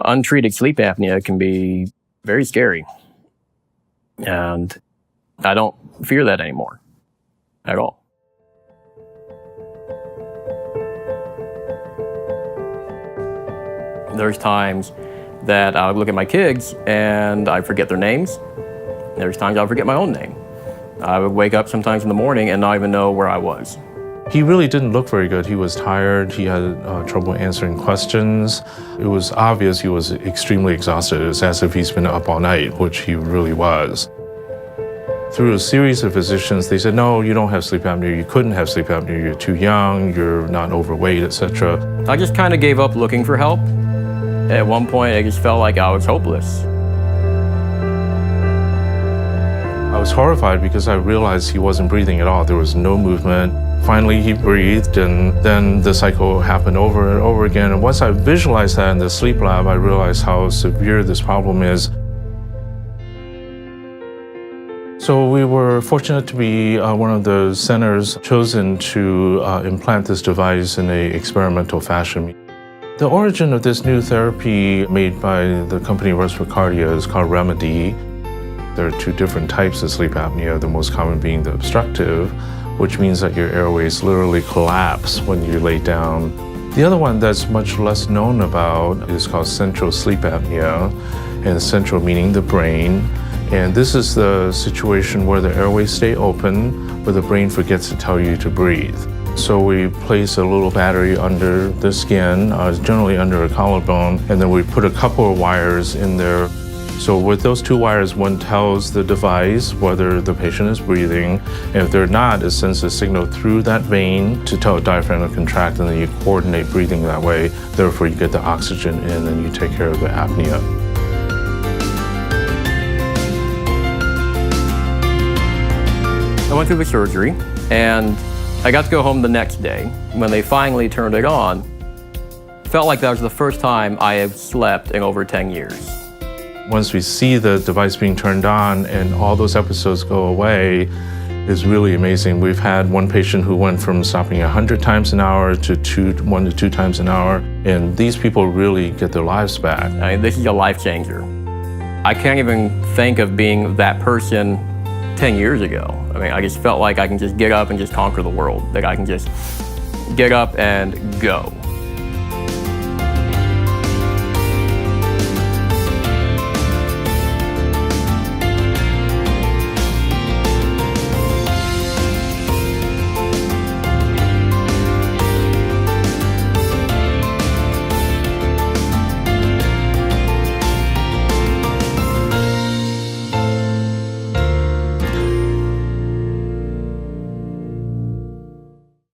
Untreated sleep apnea can be very scary. And I don't fear that anymore at all. There's times that I look at my kids and I forget their names. There's times I'll forget my own name. I would wake up sometimes in the morning and not even know where I was. He really didn't look very good. He was tired. He had trouble answering questions. It was obvious he was extremely exhausted. It's as if he's been up all night, which he really was. Through a series of physicians, they said, no, you don't have sleep apnea. You couldn't have sleep apnea. You're too young. You're not overweight, etc. I just kind of gave up looking for help. At one point, I just felt like I was hopeless. I was horrified because I realized he wasn't breathing at all. There was no movement. Finally, he breathed, and then the cycle happened over and over again. And once I visualized that in the sleep lab, I realized how severe this problem is. So we were fortunate to be one of the centers chosen to implant this device in an experimental fashion. The origin of this new therapy made by the company Respicardia is called Remedy. There are two different types of sleep apnea, the most common being the obstructive, which means that your airways literally collapse when you lay down. The other one that's much less known about is called central sleep apnea, and central meaning the brain. And this is the situation where the airways stay open, but the brain forgets to tell you to breathe. So we place a little battery under the skin, generally under a collarbone, and then we put a couple of wires in there. So with those two wires, one tells the device whether the patient is breathing, and if they're not, it sends a signal through that vein to tell the diaphragm to contract, and then you coordinate breathing that way. Therefore, you get the oxygen in and you take care of the apnea. I went through the surgery, and I got to go home the next day. When they finally turned it on, felt like that was the first time I had slept in over 10 years. Once we see the device being turned on and all those episodes go away, is really amazing. We've had one patient who went from stopping 100 times an hour to 1 to 2 times an hour, and these people really get their lives back. I mean, this is a life changer. I can't even think of being that person 10 years ago. I mean, I just felt like I can just get up and just conquer the world. Like I can just get up and go.